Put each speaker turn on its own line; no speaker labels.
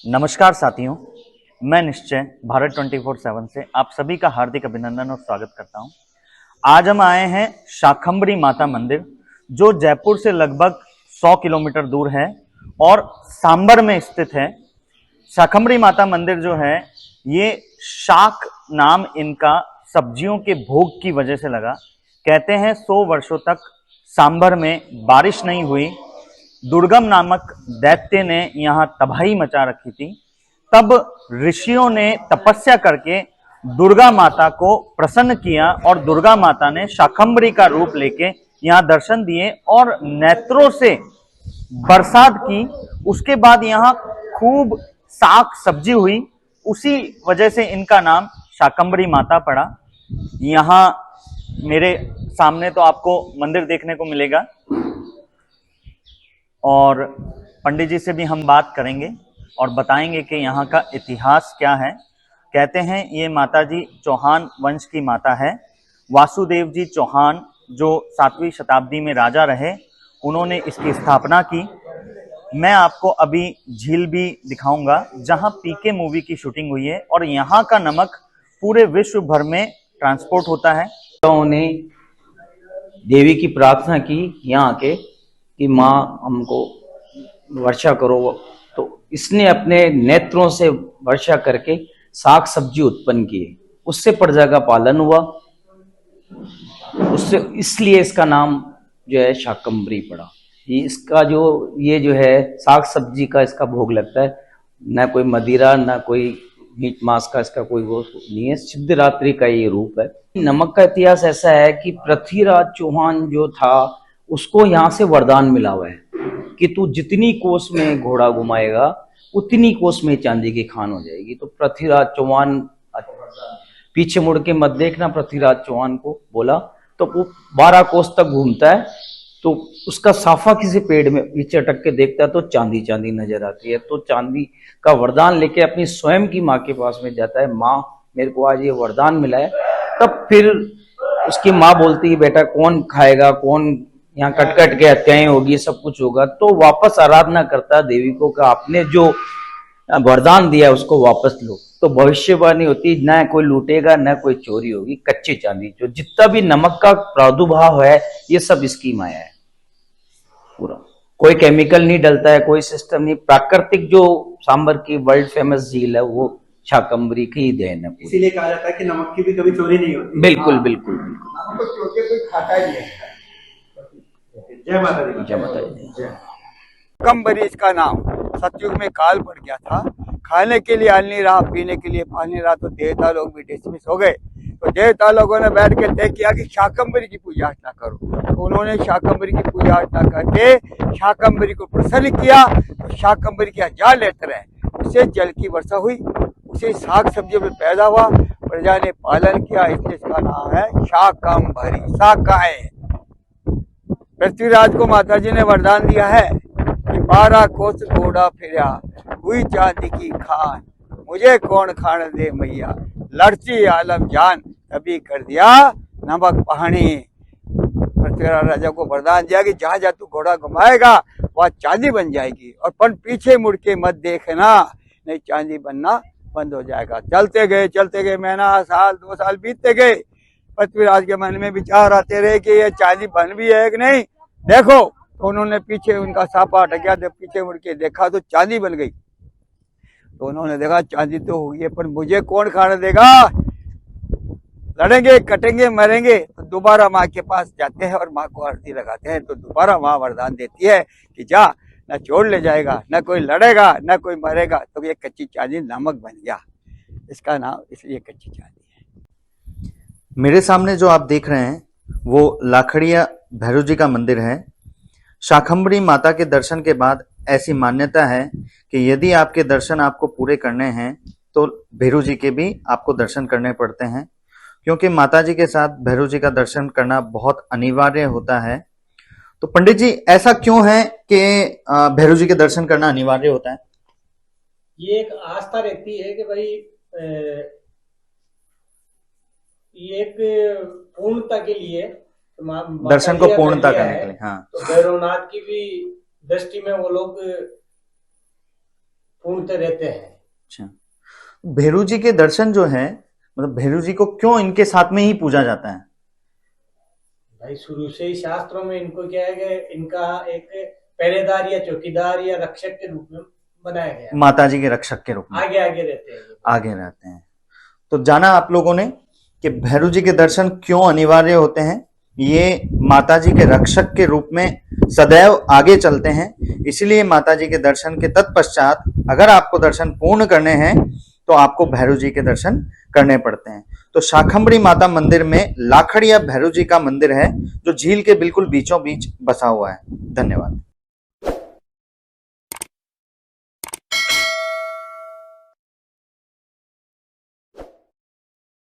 नमस्कार साथियों, मैं निश्चय भारत 24/7 से आप सभी का हार्दिक अभिनंदन और स्वागत करता हूं। आज हम आए हैं शाकंभरी माता मंदिर, जो जयपुर से लगभग 100 किलोमीटर दूर है और सांबर में स्थित है। शाकंभरी माता मंदिर जो है, ये शाक नाम इनका सब्जियों के भोग की वजह से लगा। कहते हैं 100 वर्षों तक सांबर में बारिश नहीं हुई। दुर्गम नामक दैत्य ने यहाँ तबाही मचा रखी थी। तब ऋषियों ने तपस्या करके दुर्गा माता को प्रसन्न किया और दुर्गा माता ने शाकंभरी का रूप लेके यहाँ दर्शन दिए और नेत्रों से बरसात की। उसके बाद यहाँ खूब साग सब्जी हुई, उसी वजह से इनका नाम शाकंभरी माता पड़ा। यहाँ मेरे सामने तो आपको मंदिर देखने को मिलेगा और पंडित जी से भी हम बात करेंगे और बताएंगे कि यहाँ का इतिहास क्या है। कहते हैं ये माता जी चौहान वंश की माता है। वासुदेव जी चौहान जो 7वीं शताब्दी में राजा रहे, उन्होंने इसकी स्थापना की। मैं आपको अभी झील भी दिखाऊंगा जहाँ पीके मूवी की शूटिंग हुई है और यहाँ का नमक पूरे विश्व भर में ट्रांसपोर्ट होता है।
उन्होंने देवी की प्रार्थना की यहाँ आके कि माँ हमको वर्षा करो, तो इसने अपने नेत्रों से वर्षा करके साग सब्जी उत्पन्न किए। उससे प्रजा का पालन हुआ, उससे इसलिए इसका नाम जो है शाकंभरी पड़ा। इसका ये जो है साग सब्जी का इसका भोग लगता है, न कोई मदिरा न कोई मीट मांस का इसका कोई वो नहीं है। सिद्धरात्रि का ये रूप है। नमक का इतिहास ऐसा है कि पृथ्वीराज चौहान जो था, उसको यहाँ से वरदान मिला हुआ है कि तू जितनी कोस में घोड़ा घुमाएगा उतनी कोस में चांदी की खान हो जाएगी। तो पृथ्वीराज चौहान, पीछे मुड़ के मत देखना, पृथ्वीराज चौहान को बोला तो वो 12 कोस तक घूमता है, तो उसका साफा किसी पेड़ में पीछे अटक के देखता है तो चांदी चांदी नजर आती है। तो चांदी का वरदान लेके अपनी स्वयं की माँ के पास में जाता है, माँ मेरे को आज ये वरदान मिला है। तब फिर उसकी माँ बोलती है बेटा कौन खाएगा, कौन यहाँ कट कट के हत्याएं होगी, सब कुछ होगा। तो वापस आराधना करता है देवी को कि आपने जो वरदान दिया है उसको वापस लो। तो भविष्यवाणी होती, न कोई लूटेगा न कोई चोरी होगी। कच्ची चांदी, जो जितना भी नमक का प्रादुर्भाव है ये सब इसकी माया है। पूरा कोई केमिकल नहीं डलता है, कोई सिस्टम नहीं। प्राकृतिक जो सांबर की वर्ल्ड फेमस झील है वो शाकंभरी की ही देन है।
इसीलिए कहा जाता है कि नमक की भी कभी चोरी नहीं होती।
बिल्कुल बिल्कुल
नमक को चोर के कोई खाता ही नहीं है। जय माता दी।
जय माता दी।
शाकंभरी इसका नाम। सतयुग में काल पड़ गया था, खाने के लिए अन्न नहीं रहा, पीने के लिए पानी रहा, तो देवता लोग भी डिसमिस हो गए। तो देवता लोगों ने बैठ के तय किया कि शाकंभरी की पूजा अर्चना करो। तो उन्होंने शाकंभरी की पूजा अर्चना करके शाकंभरी को प्रसन्न किया। तो शाकंभरी के हजार नेत्र हैं, उससे जल की वर्षा हुई, उसे साग सब्जियों में पैदा हुआ, प्रजा ने पालन किया, इसलिए इसका नाम है शाकंभरी। शाकाएं। पृथ्वीराज को माता जी ने वरदान दिया है कि 12 कोस घोड़ा फिरा, हुई चांदी की खान, मुझे कौन खाने दे मैया, लड़ची आलम जान, तभी कर दिया नमक पानी। पृथ्वीराज राजा को वरदान दिया कि जहां जहां तू घोड़ा घुमाएगा वह चांदी बन जाएगी, और पर पीछे मुड़ के मत देखना, नहीं चांदी बनना बंद हो जाएगा। चलते गए महीना, साल, 2 साल बीतते गए। पृथ्वीराज के मन में विचार आते रहे कि ये चांदी बन भी है कि नहीं, देखो। तो उन्होंने पीछे, उनका सापा हट गया, जब पीछे मुड़ के देखा तो चांदी बन गई। तो उन्होंने देखा चांदी तो हो गई, पर मुझे कौन खाने देगा, लड़ेंगे कटेंगे मरेंगे। तो दोबारा माँ के पास जाते हैं और माँ को आरती लगाते हैं। तो दोबारा माँ वरदान देती है कि जा, न चोर ले जाएगा, न कोई लड़ेगा, न कोई मरेगा। तो ये कच्ची चांदी नमक बन गया, इसका नाम इसलिए कच्ची चांदी है।
मेरे सामने जो आप देख रहे हैं वो लाखड़िया भैरव जी का मंदिर है। शाकंभरी माता के दर्शन के बाद ऐसी मान्यता है कि यदि आपके दर्शन आपको पूरे करने हैं तो भैरव जी के भी आपको दर्शन करने पड़ते हैं, क्योंकि माता जी के साथ भैरव जी का दर्शन करना बहुत अनिवार्य होता है। तो पंडित जी, ऐसा क्यों है कि भैरव जी के दर्शन करना अनिवार्य होता है?
ये एक आस्था रहती है कि भाई ये एक पूर्णता के लिए,
दर्शन को पूर्णता करने के लिए। हाँ,
तो भैरवनाथ की भी दृष्टि में वो लोग पूर्ण घूमते रहते हैं।
अच्छा, भैरू जी के दर्शन जो है, मतलब भैरू जी को क्यों इनके साथ में ही पूजा जाता है?
भाई शुरू से ही शास्त्रों में इनको क्या है कि इनका एक पहरेदार या चौकीदार या रक्षक के रूप में बनाया गया है।
माता जी के रक्षक के रूप में
आगे आगे रहते हैं ये।
आगे रहते हैं। तो जाना आप लोगों ने कि भैरू जी के दर्शन क्यों अनिवार्य होते हैं। ये माता जी के रक्षक के रूप में सदैव आगे चलते हैं, इसलिए माता जी के दर्शन के तत्पश्चात अगर आपको दर्शन पूर्ण करने हैं तो आपको भैरू जी के दर्शन करने पड़ते हैं। तो शाकंभरी माता मंदिर में लाखड़िया भैरू जी का मंदिर है जो झील के बिल्कुल बीचों बीच बसा हुआ है। धन्यवाद।